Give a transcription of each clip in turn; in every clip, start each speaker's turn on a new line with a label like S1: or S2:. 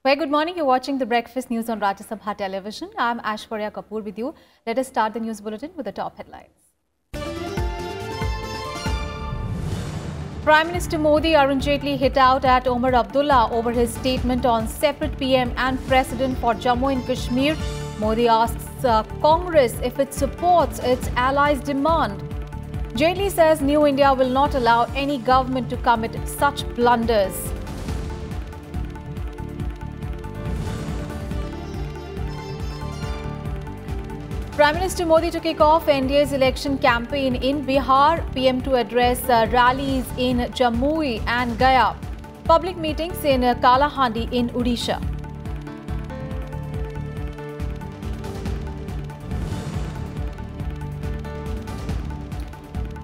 S1: Very good morning. You're watching the Breakfast News on Rajya Sabha television. I'm Aishwarya Kapoor with you. Let us start the news bulletin with the top headlines. Prime Minister Modi, Arun Jaitley hit out at Omar Abdullah over his statement on separate PM and President for Jammu and Kashmir. Modi asks Congress if it supports its allies' demand. Jaitley says New India will not allow any government to commit such blunders. Prime Minister Modi to kick off NDA's election campaign in Bihar, PM to address rallies in Jammu and Gaya, public meetings in Kalahandi in Odisha.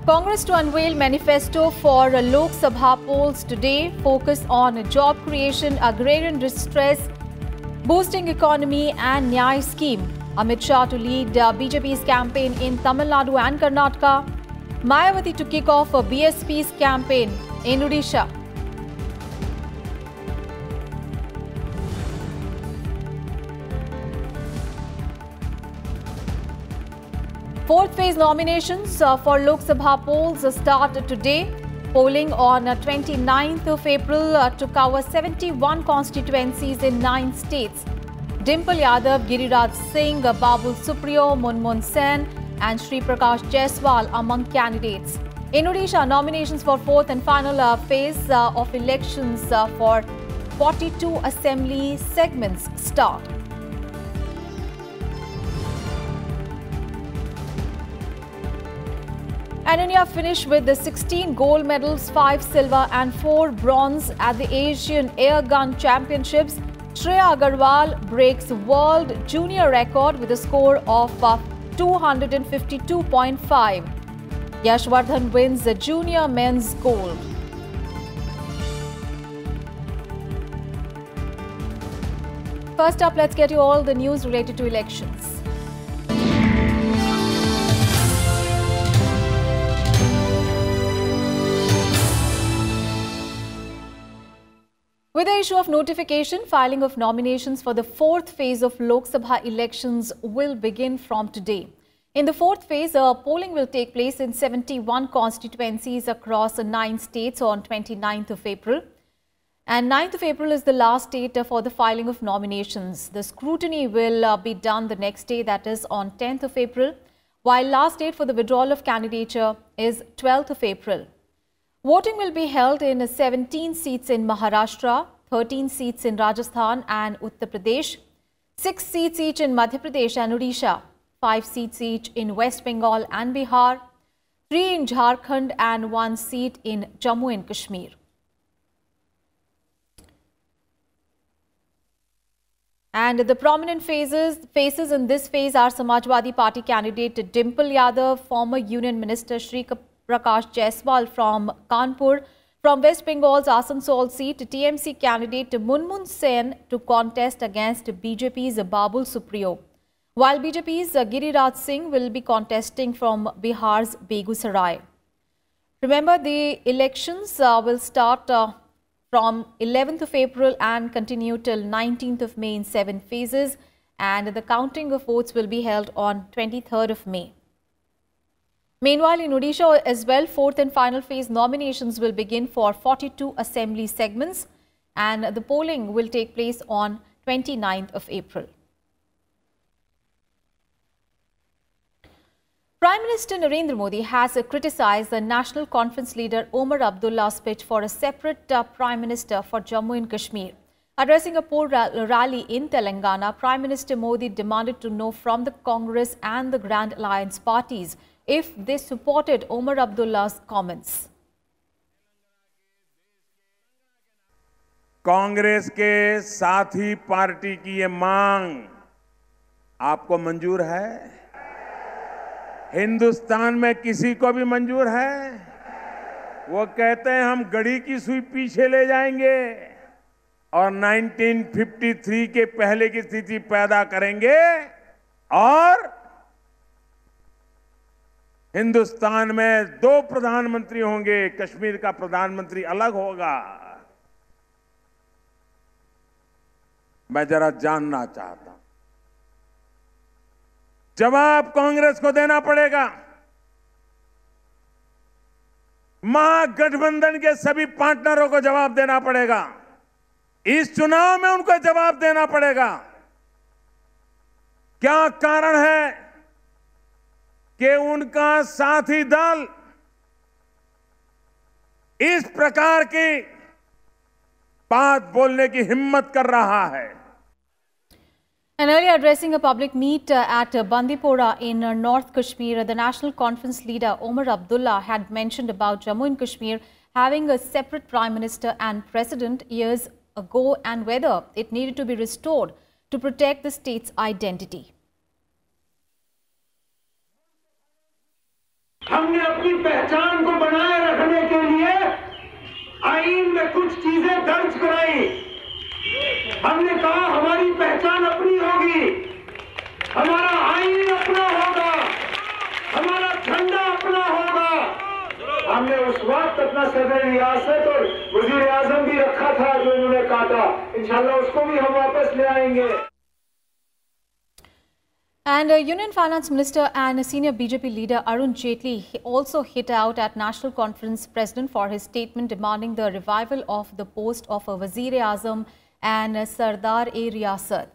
S1: Congress to unveil manifesto for Lok Sabha polls today, focus on job creation, agrarian distress, boosting economy and Nyay scheme. Amit Shah to lead BJP's campaign in Tamil Nadu and Karnataka. Mayawati to kick off BSP's campaign in Odisha. Fourth phase nominations for Lok Sabha polls start today. Polling on 29th of April to cover 71 constituencies in 9 states. Dimple Yadav, Giriraj Singh, Babul Supriyo, Munmun Sen and Sri Prakash Jaiswal among candidates. In Odisha, nominations for fourth and final phase of elections for 42 assembly segments start. And India finished with the 16 gold medals, 5 silver and 4 bronze at the Asian Air Gun Championships. Shreya Agarwal breaks world junior record with a score of 252.5. Yashwardhan wins the junior men's gold. First up, let's get you all the news related to elections. With the issue of notification, filing of nominations for the fourth phase of Lok Sabha elections will begin from today. In the fourth phase, polling will take place in 71 constituencies across 9 states on 29th of April. And 9th of April is the last date for the filing of nominations. The scrutiny will be done the next day, that is on 10th of April, while last date for the withdrawal of candidature is 12th of April. Voting will be held in 17 seats in Maharashtra, 13 seats in Rajasthan and Uttar Pradesh, 6 seats each in Madhya Pradesh and Odisha, 5 seats each in West Bengal and Bihar, 3 in Jharkhand and 1 seat in Jammu and Kashmir. And the prominent faces in this phase are Samajwadi Party candidate Dimple Yadav, former Union Minister Sri Prakash Jaiswal from Kanpur, from West Bengal's Asansol seat, TMC candidate Munmun Sen to contest against BJP's Babul Supriyo, while BJP's Giriraj Singh will be contesting from Bihar's Begusarai. Remember, the elections will start from 11th of April and continue till 19th of May in 7 phases, and the counting of votes will be held on 23rd of May. Meanwhile, in Odisha as well, fourth and final phase nominations will begin for 42 assembly segments, and the polling will take place on 29th of April. Prime Minister Narendra Modi has criticized the National Conference leader Omar Abdullah's pitch for a separate Prime Minister for Jammu and Kashmir. Addressing a poll rally in Telangana, Prime Minister Modi demanded to know from the Congress and the Grand Alliance parties if they supported Omar Abdullah's comments.
S2: Congress के साथी party की ये मांग आपको मंजूर है? हिंदुस्तान में किसी को भी मंजूर है? वो कहते हैं हम घड़ी की सुई पीछे ले जाएंगे और 1953 के पहले की स्थिति पैदा करेंगे और हिंदुस्तान में 2 प्रधानमंत्री होंगे, कश्मीर का प्रधानमंत्री अलग होगा। मैं जरा जानना चाहता हूं। जवाब कांग्रेस को देना पड़ेगा, महागठबंधन के सभी पार्टनरों को जवाब देना पड़ेगा, इस चुनाव में उनको जवाब देना पड़ेगा। क्या कारण है कि उनका साथी दल इस प्रकार की बात बोलने की हिम्मत कर रहा है?
S1: And earlier addressing a public meet at Bandipora in North Kashmir, the National Conference leader Omar Abdullah had mentioned about Jammu and Kashmir having a separate Prime Minister and President years ago and whether it needed to be restored to protect the state's identity.
S3: हमने अपनी पहचान को बनाए रखने के लिए आईन में कुछ चीजें दर्ज कराई। हमने कहा हमारी पहचान अपनी होगी, हमारा आईन अपना होगा, हमारा झंडा अपना होगा। हमने उस वक्त अपना सदर रियासत और वजीर आजम भी रखा था जो उन्होंने काटा, इंशाल्लाह उसको भी हम वापस ले आएंगे।
S1: And Union Finance Minister and senior BJP leader Arun Jaitley also hit out at National Conference President for his statement demanding the revival of the post of a Wazir-e-Azam and Sardar-e-Riyasat.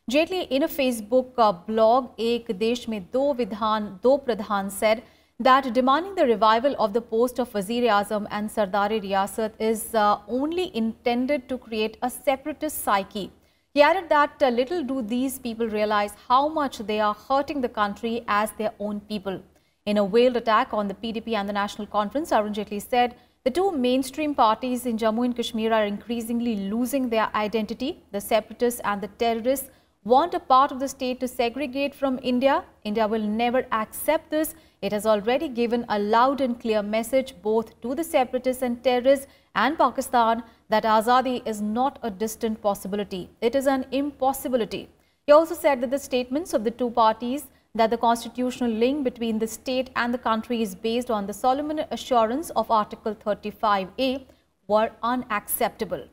S1: Jaitley in a Facebook blog, Ek Desh Mein Do Vidhan Do Pradhan said that demanding the revival of the post of Wazir-e-Azam and Sardar-e-Riyasat is only intended to create a separatist psyche. He added that little do these people realize how much they are hurting the country as their own people. In a veiled attack on the PDP and the National Conference, Arun Jaitley said the two mainstream parties in Jammu and Kashmir are increasingly losing their identity. The separatists and the terrorists want a part of the state to segregate from India. India will never accept this. It has already given a loud and clear message both to the separatists and terrorists and Pakistan that Azadi is not a distant possibility. It is an impossibility. He also said that the statements of the two parties that the constitutional link between the state and the country is based on the solemn assurance of Article 35A were unacceptable.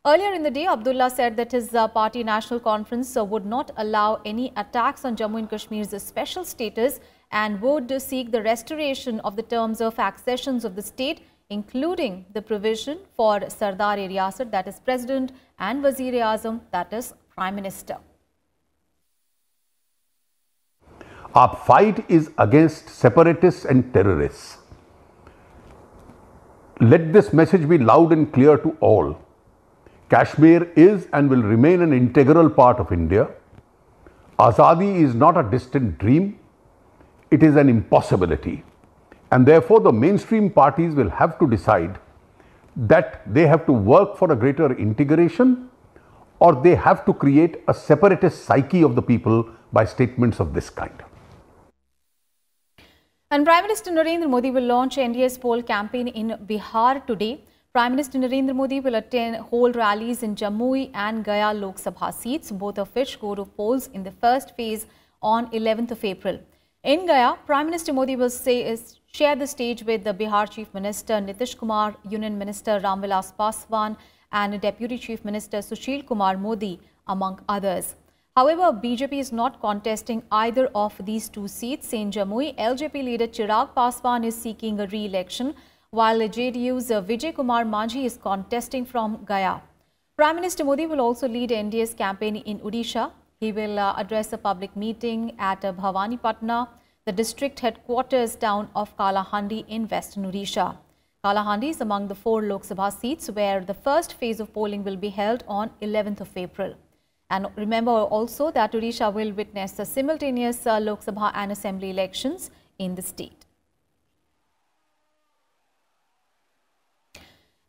S1: Earlier in the day, Abdullah said that his party National Conference would not allow any attacks on Jammu and Kashmir's special status and would seek the restoration of the terms of accessions of the state, including the provision for Sardar-e-Riyasat, that is President, and Wazir-e-Azam, that is Prime Minister.
S4: Our fight is against separatists and terrorists. Let this message be loud and clear to all. Kashmir is and will remain an integral part of India. Azadi is not a distant dream. It is an impossibility. And therefore, the mainstream parties will have to decide that they have to work for a greater integration or they have to create a separatist psyche of the people by statements of this kind.
S1: And Prime Minister Narendra Modi will launch NDA's poll campaign in Bihar today. Prime Minister Narendra Modi will hold rallies in Jammu and Gaya Lok Sabha seats, both of which go to polls in the first phase on 11th of April. In Gaya, Prime Minister Modi will share the stage with the Bihar Chief Minister Nitish Kumar, Union Minister Ram Vilas Paswan and Deputy Chief Minister Sushil Kumar Modi, among others. However, BJP is not contesting either of these two seats. In Jammu, LJP leader Chirag Paswan is seeking a re-election, while JDU's Vijay Kumar Manjhi is contesting from Gaya. Prime Minister Modi will also lead NDA's campaign in Odisha. He will address a public meeting at Bhawanipatna, the district headquarters town of Kalahandi in western Odisha. Kalahandi is among the 4 Lok Sabha seats where the first phase of polling will be held on 11th of April. And remember also that Odisha will witness the simultaneous Lok Sabha and Assembly elections in the state.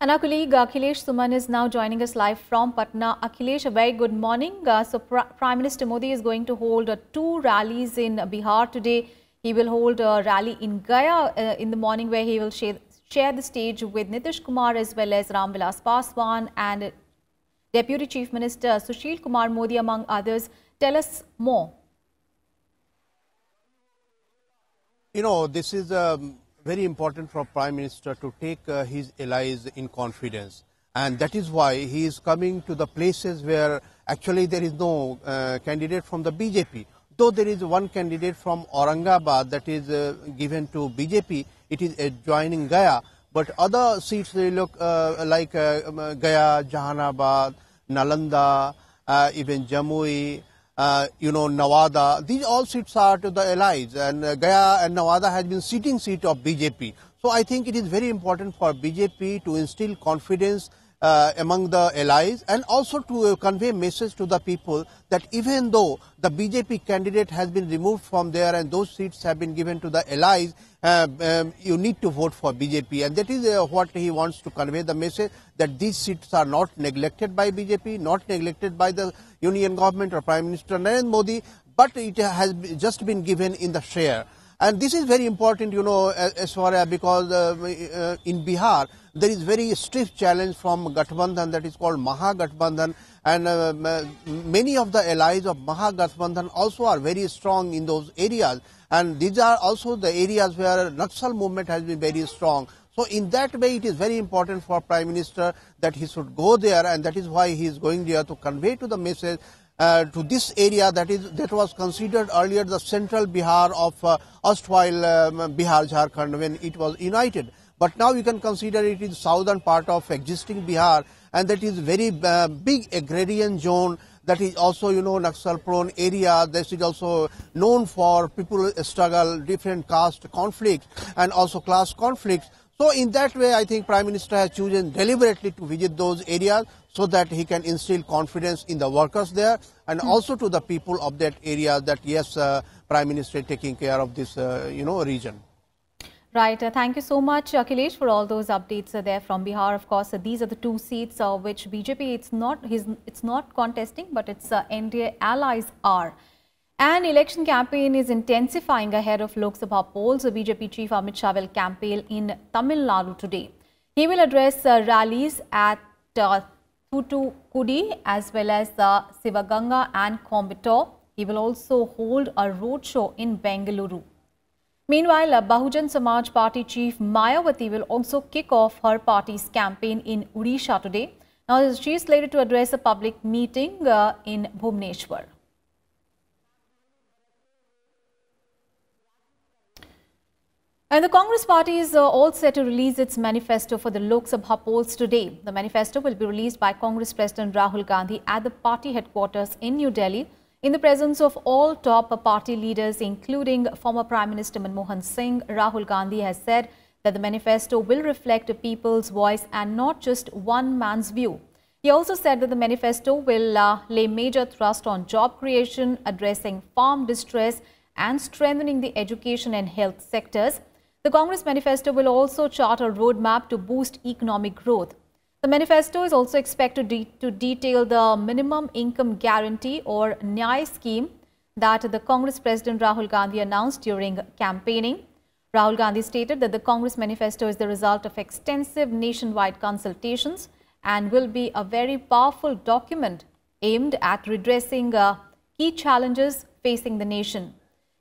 S1: And our colleague Akhilesh Suman is now joining us live from Patna. Akhilesh, a very good morning. Prime Minister Modi is going to hold 2 rallies in Bihar today. He will hold a rally in Gaya in the morning where he will share the stage with Nitish Kumar as well as Ram Vilas Paswan and Deputy Chief Minister Sushil Kumar Modi, among others. Tell us more.
S5: You know, this is very important for Prime Minister to take his allies in confidence. And that is why he is coming to the places where Actually, there is no candidate from the BJP. Though there is one candidate from Aurangabad that is given to BJP, it is adjoining Gaya. But other seats they look like Gaya, Jahanabad, Nalanda, even Jamui, Nawada. These all seats are to the allies, and Gaya and Nawada has been sitting seat of BJP. So I think it is very important for BJP to instill confidence among the allies, and also to convey message to the people that even though the BJP candidate has been removed from there and those seats have been given to the allies, you need to vote for BJP. And that is what he wants to convey the message, that these seats are not neglected by BJP, not neglected by the union government or Prime Minister Narendra Modi, but it has just been given in the share. And this is very important, as far as because in Bihar, there is very stiff challenge from Gathbandhan that is called Mahagathbandhan, and many of the allies of Mahagathbandhan also are very strong in those areas. And these are also the areas where Naxal movement has been very strong. So in that way, it is very important for Prime Minister that he should go there, and that is why he is going there to convey to the message to this area that was considered earlier the central Bihar of erstwhile Bihar, Jharkhand when it was united. But now you can consider it is southern part of existing Bihar, and that is very big agrarian zone. That is also, Naxal prone area. This is also known for people struggle, different caste conflicts, and also class conflicts. So in that way, I think Prime Minister has chosen deliberately to visit those areas so that he can instill confidence in the workers there, and also to the people of that area that yes, Prime Minister is taking care of this, region.
S1: Right. Thank you so much, Akhilesh, for all those updates there from Bihar. Of course, these are the two seats which BJP it's not contesting, but its NDA allies are. An election campaign is intensifying ahead of Lok Sabha polls. The BJP chief Amit Shah will campaign in Tamil Nadu today. He will address rallies at Thoothukudi as well as Sivaganga and Coimbatore. He will also hold a roadshow in Bengaluru. Meanwhile, Bahujan Samaj Party chief Mayawati will also kick off her party's campaign in Odisha today. Now, she is slated to address a public meeting in Bhubaneswar. And the Congress party is all set to release its manifesto for the Lok Sabha polls today. The manifesto will be released by Congress President Rahul Gandhi at the party headquarters in New Delhi, in the presence of all top party leaders, including former Prime Minister Manmohan Singh. Rahul Gandhi has said that the manifesto will reflect a people's voice and not just one man's view. He also said that the manifesto will lay major thrust on job creation, addressing farm distress and strengthening the education and health sectors. The Congress manifesto will also chart a roadmap to boost economic growth. The manifesto is also expected to detail the minimum income guarantee or Nyay scheme that the Congress President Rahul Gandhi announced during campaigning. Rahul Gandhi stated that the Congress manifesto is the result of extensive nationwide consultations and will be a very powerful document aimed at redressing key challenges facing the nation.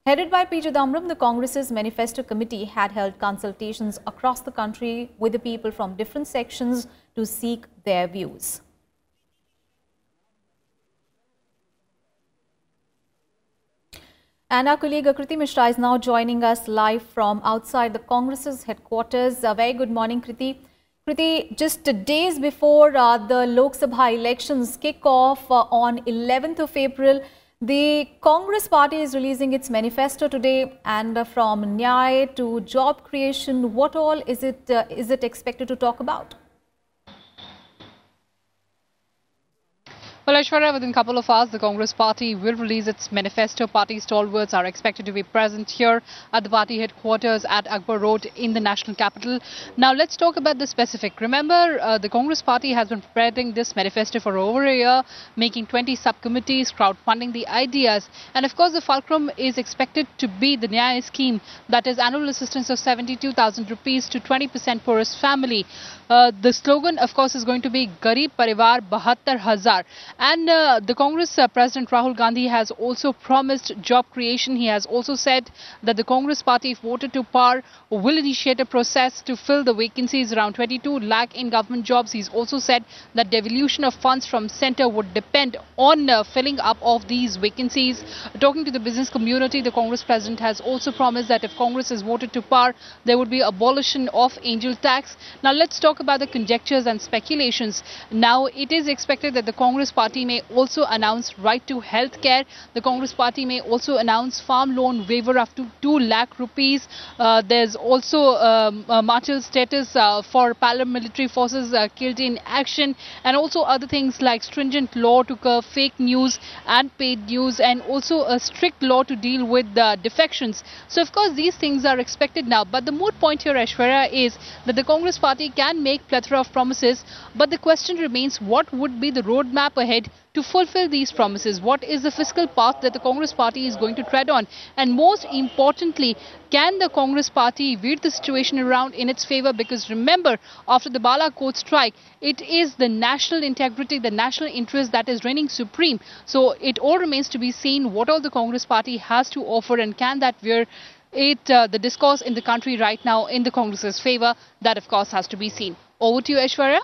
S1: Headed by P. Chidambaram, the Congress's Manifesto Committee had held consultations across the country with the people from different sections to seek their views. And our colleague Kriti Mishra is now joining us live from outside the Congress's headquarters. A very good morning, Kriti. Kriti, just days before the Lok Sabha elections kick off on 11th of April, the Congress party is releasing its manifesto today, and from Nyay to job creation, what all is it expected to talk about?
S6: Well, Aishwarya, within a couple of hours, the Congress party will release its manifesto. Party stalwarts are expected to be present here at the party headquarters at Akbar Road in the national capital. Now, let's talk about the specific. Remember, the Congress party has been preparing this manifesto for over a year, making 20 subcommittees, crowdfunding the ideas. And of course, the fulcrum is expected to be the Nyay scheme, that is annual assistance of 72,000 rupees to 20% poorest family. The slogan, of course, is going to be Garib Parivar 72,000. And the Congress President Rahul Gandhi has also promised job creation. He has also said that the Congress party, if voted to power, will initiate a process to fill the vacancies, around 22 lakh in government jobs. He's also said that devolution of funds from centre would depend on filling up of these vacancies. Talking to the business community, the Congress President has also promised that if Congress is voted to power, there would be abolition of angel tax. Now let's talk about the conjectures and speculations. Now it is expected that the Congress party may also announce right to health care. The Congress party may also announce farm loan waiver up to 2 lakh rupees. There's also martial status for paramilitary forces killed in action, and also other things like stringent law to curb fake news and paid news, and also a strict law to deal with defections. So of course these things are expected now, but the moot point here, Aishwarya, is that the Congress party can make plethora of promises, but the question remains, what would be the roadmap ahead to fulfill these promises? What is the fiscal path that the Congress party is going to tread on? And most importantly, can the Congress party veer the situation around in its favor? Because remember, after the Balakot strike, it is the national integrity, the national interest that is reigning supreme. So it all remains to be seen what all the Congress party has to offer, and can that veer the discourse in the country right now in the Congress's favor. That of course has to be seen. Over to you, Aishwarya.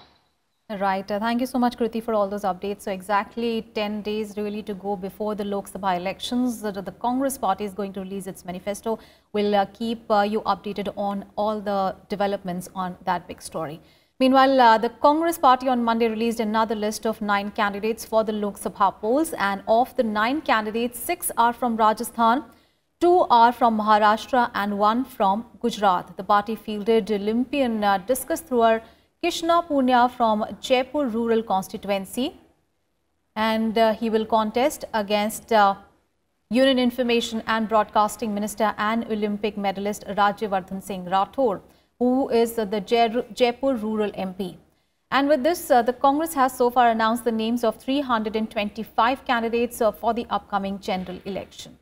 S1: Right. Thank you so much, Kriti, for all those updates. So exactly 10 days really to go before the Lok Sabha elections. The Congress party is going to release its manifesto. We'll keep you updated on all the developments on that big story. Meanwhile, the Congress party on Monday released another list of 9 candidates for the Lok Sabha polls. And of the 9 candidates, 6 are from Rajasthan, 2 are from Maharashtra and 1 from Gujarat. The party fielded Olympian discus thrower Krishna Punya from Jaipur rural constituency, and he will contest against Union Information and Broadcasting Minister and Olympic medalist Rajya Singh Rathore, who is the Jaipur rural MP. And with this, the Congress has so far announced the names of 325 candidates for the upcoming general election.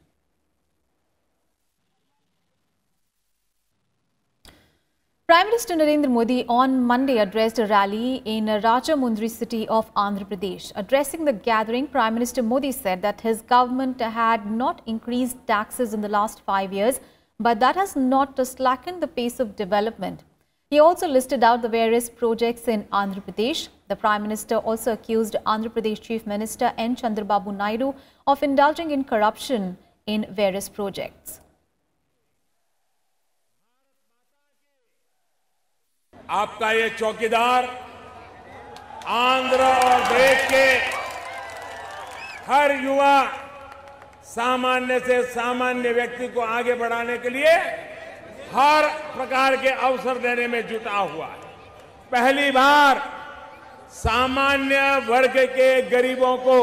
S1: Prime Minister Narendra Modi on Monday addressed a rally in Rajamundry city of Andhra Pradesh. Addressing the gathering, Prime Minister Modi said that his government had not increased taxes in the last 5 years, but that has not slackened the pace of development. He also listed out the various projects in Andhra Pradesh. The Prime Minister also accused Andhra Pradesh Chief Minister N. Chandrababu Naidu of indulging in corruption in various projects.
S2: आपका ये चौकीदार आंध्र और देश के हर युवा सामान्य से सामान्य व्यक्ति को आगे बढ़ाने के लिए हर प्रकार के अवसर देने में जुटा हुआ है। पहली बार सामान्य वर्ग के गरीबों को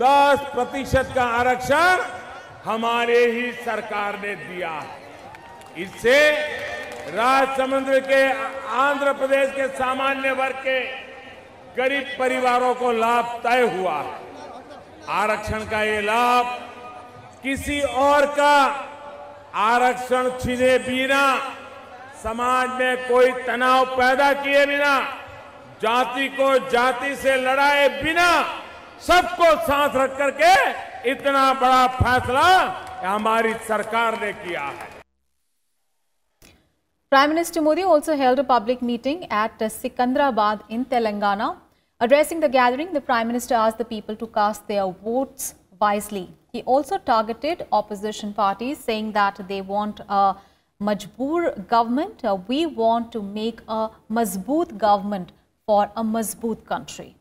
S2: 10% का आरक्षण हमारे ही सरकार ने दिया है। इससे राजसमंद के आंध्र प्रदेश के सामान्य वर्ग के गरीब परिवारों को लाभ तय हुआ है। आरक्षण का ये लाभ किसी और का आरक्षण छीने बिना, समाज में कोई तनाव पैदा किए बिना, जाति को जाति से लड़ाए बिना, सबको साथ रख करके इतना बड़ा फैसला हमारी सरकार ने किया है।
S1: Prime Minister Modi also held a public meeting at Secunderabad in Telangana. Addressing the gathering, the Prime Minister asked the people to cast their votes wisely. He also targeted opposition parties, saying that they want a majboor government. We want to make a mazboot government for a mazboot country.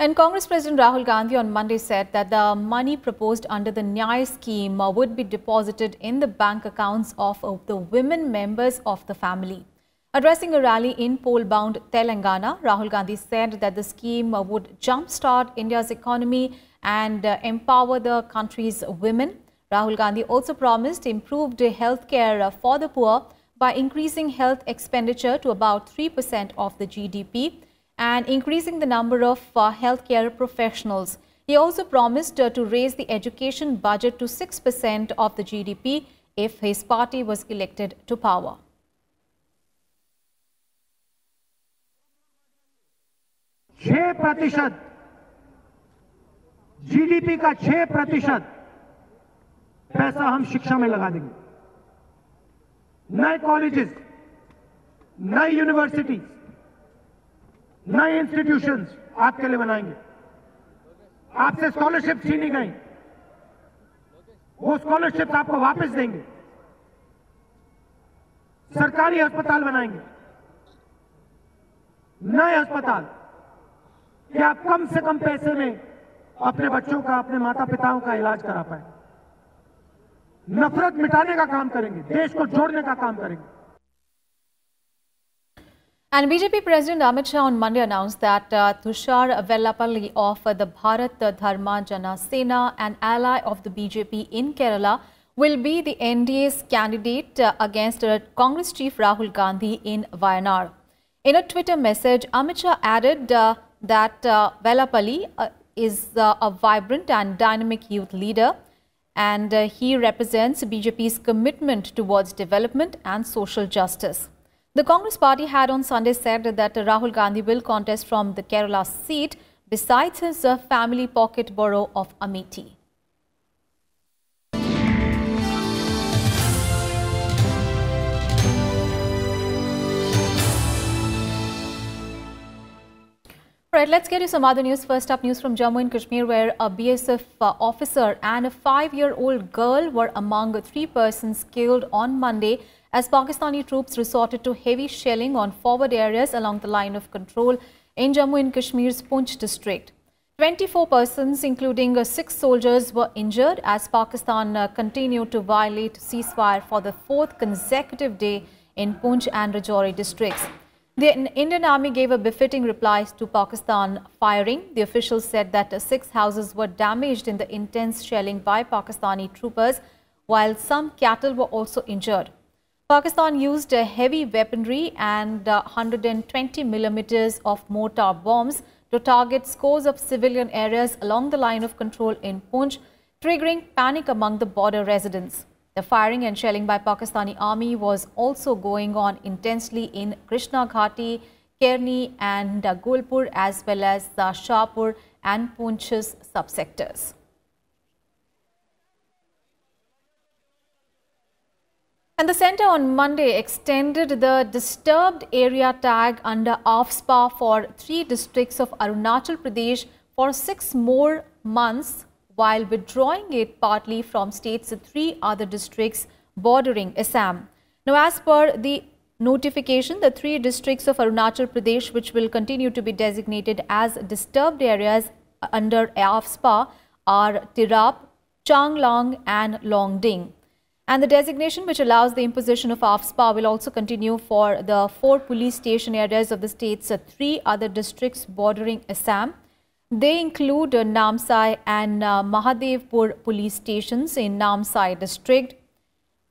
S1: And Congress President Rahul Gandhi on Monday said that the money proposed under the Nyay scheme would be deposited in the bank accounts of the women members of the family. Addressing a rally in poll-bound Telangana, Rahul Gandhi said that the scheme would jumpstart India's economy and empower the country's women. Rahul Gandhi also promised improved health care for the poor by increasing health expenditure to about 3% of the GDP and increasing the number of healthcare professionals. He also promised to raise the education budget to 6% of the GDP if his party was elected to power.
S3: 6% GDP का 6% पैसा हम शिक्षा में लगा देंगे। नए colleges, नई universities, नए इंस्टीट्यूशंस आपके लिए बनाएंगे। आपसे स्कॉलरशिप छीनी गई, वो स्कॉलरशिप आपको वापस देंगे। सरकारी अस्पताल बनाएंगे, नए अस्पताल कि आप कम से कम पैसे में अपने बच्चों का, अपने माता पिताओं का इलाज करा पाए। नफरत मिटाने का काम करेंगे, देश को जोड़ने का काम करेंगे।
S1: And BJP President Amit Shah on Monday announced that Tushar Vellapalli of the Bharat Dharma Jana Sena, an ally of the BJP in Kerala, will be the NDA's candidate against Congress chief Rahul Gandhi in Wayanad. In a Twitter message, Amit Shah added that Vellapalli is a vibrant and dynamic youth leader, and he represents BJP's commitment towards development and social justice. The Congress party had on Sunday said that Rahul Gandhi will contest from the Kerala seat besides his family pocket borough of Amethi. Right, let's get you some other news. First up, news from Jammu and Kashmir, where a BSF officer and a 5-year-old girl were among 3 persons killed on Monday as Pakistani troops resorted to heavy shelling on forward areas along the line of control in Jammu and Kashmir's Poonch district. 24 persons, including 6 soldiers, were injured as Pakistan continued to violate ceasefire for the 4th consecutive day in Poonch and Rajouri districts. The Indian Army gave a befitting reply to Pakistan firing. The officials said that 6 houses were damaged in the intense shelling by Pakistani troopers, while some cattle were also injured. Pakistan used heavy weaponry and 120 millimeters of mortar bombs to target scores of civilian areas along the line of control in Poonch, triggering panic among the border residents. The firing and shelling by Pakistani army was also going on intensely in Krishna Ghati, Kerni and Gulpur, as well as Shahpur and Poonch's subsectors. And the centre on Monday extended the disturbed area tag under AFSPA for 3 districts of Arunachal Pradesh for 6 more months, while withdrawing it partly from state's 3 other districts bordering Assam. Now, as per the notification, the 3 districts of Arunachal Pradesh, which will continue to be designated as disturbed areas under AFSPA, are Tirap, Changlang and Longding. And the designation which allows the imposition of AFSPA will also continue for the 4 police station areas of the state's 3 other districts bordering Assam. They include Namsai and Mahadevpur police stations in Namsai district,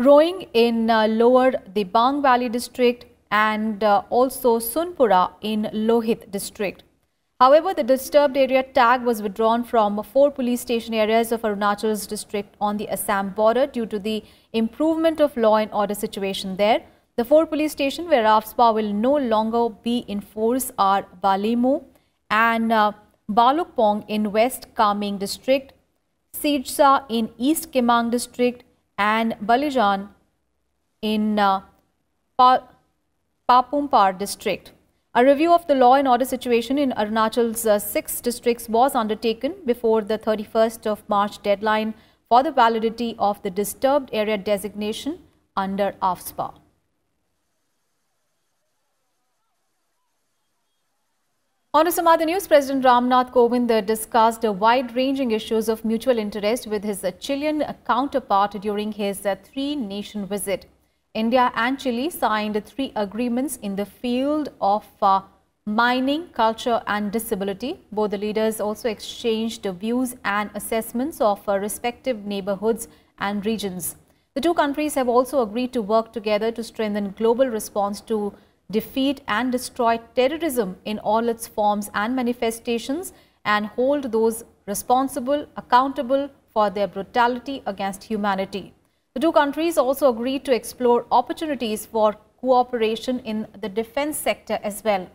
S1: Roing in Lower Dibang Valley district, and also Sunpura in Lohit district. However, the disturbed area tag was withdrawn from 4 police station areas of Arunachal's district on the Assam border due to the improvement of law and order situation there. The 4 police stations where AFSPA will no longer be in force are Balimu and Balukpong in West Kameng district, Sijsa in East Kimang district, and Balijan in Papumpar district. A review of the law and order situation in Arunachal's 6 districts was undertaken before the 31st of March deadline for the validity of the disturbed area designation under AFSPA. On to some other news, President Ramnath Kovind discussed wide-ranging issues of mutual interest with his Chilean counterpart during his 3-nation visit. India and Chile signed 3 agreements in the field of mining, culture and disability. Both the leaders also exchanged views and assessments of respective neighborhoods and regions. The 2 countries have also agreed to work together to strengthen global response to defeat and destroy terrorism in all its forms and manifestations and hold those responsible accountable for their brutality against humanity. The 2 countries also agreed to explore opportunities for cooperation in the defense sector as well.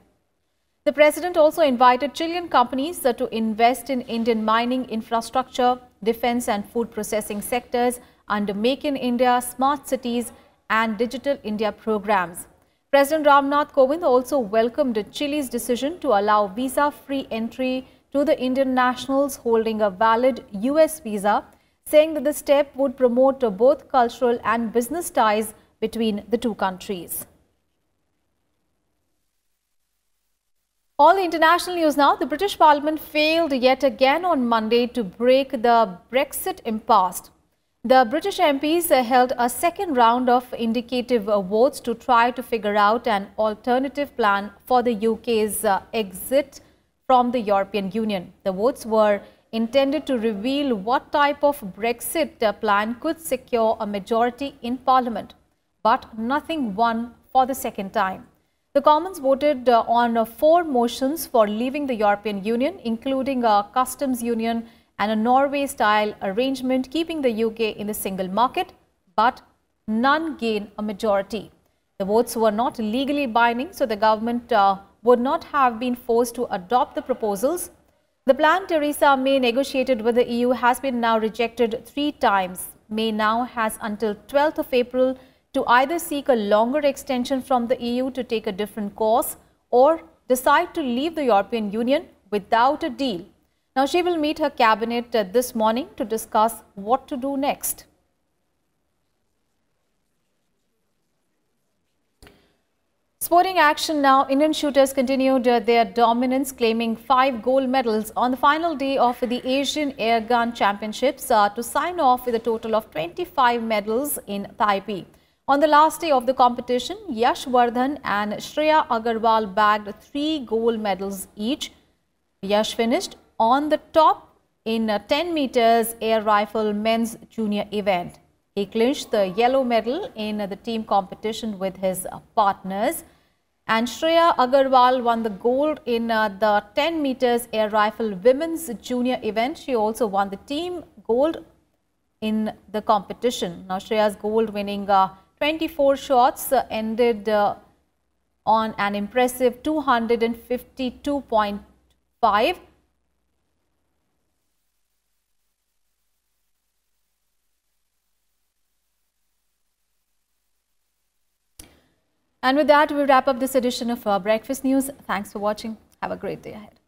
S1: The president also invited Chilean companies to invest in Indian mining infrastructure, defense and food processing sectors under Make in India, Smart Cities and Digital India programs. President Ramnath Kovind also welcomed Chile's decision to allow visa-free entry to the Indian nationals holding a valid US visa, saying that the step would promote both cultural and business ties between the two countries. All the international news now. The British Parliament failed yet again on Monday to break the Brexit impasse. The British MPs held a second round of indicative votes to try to figure out an alternative plan for the UK's exit from the European Union. The votes were intended to reveal what type of Brexit plan could secure a majority in Parliament. But nothing won for the second time. The Commons voted on 4 motions for leaving the European Union, including a customs union and a Norway-style arrangement keeping the UK in the single market, but none gained a majority. The votes were not legally binding, so the government would not have been forced to adopt the proposals. The plan Theresa May negotiated with the EU has been now rejected 3 times. May now has until 12th of April to either seek a longer extension from the EU to take a different course or decide to leave the European Union without a deal. Now, she will meet her cabinet this morning to discuss what to do next. Sporting action now. Indian shooters continued their dominance, claiming 5 gold medals on the final day of the Asian Airgun Championships to sign off with a total of 25 medals in Taipei. On the last day of the competition, Yash Vardhan and Shreya Agarwal bagged 3 gold medals each. Yash finished on the top in 10 meters air rifle men's junior event. He clinched the yellow medal in the team competition with his partners. And Shreya Agarwal won the gold in the 10 meters air rifle women's junior event. She also won the team gold in the competition. Now, Shreya's gold winning 24 shots ended on an impressive 252.5. And with that, we wrap up this edition of Breakfast News. Thanks for watching. Have a great day ahead.